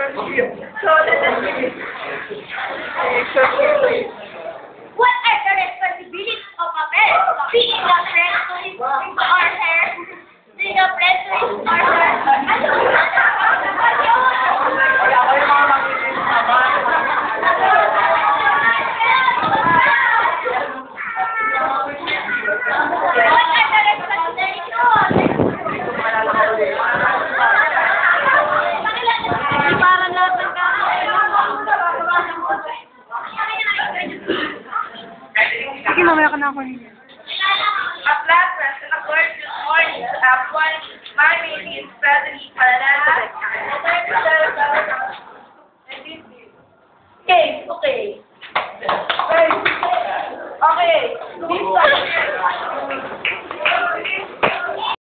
What are the responsibilities of a parent? Being a friend to his or her. Being a friend to his or her. Sige, mamaya ka na ako niya. A pleasant and a gorgeous morning to everyone. My name is Bethany Paranada. Okay. Okay. This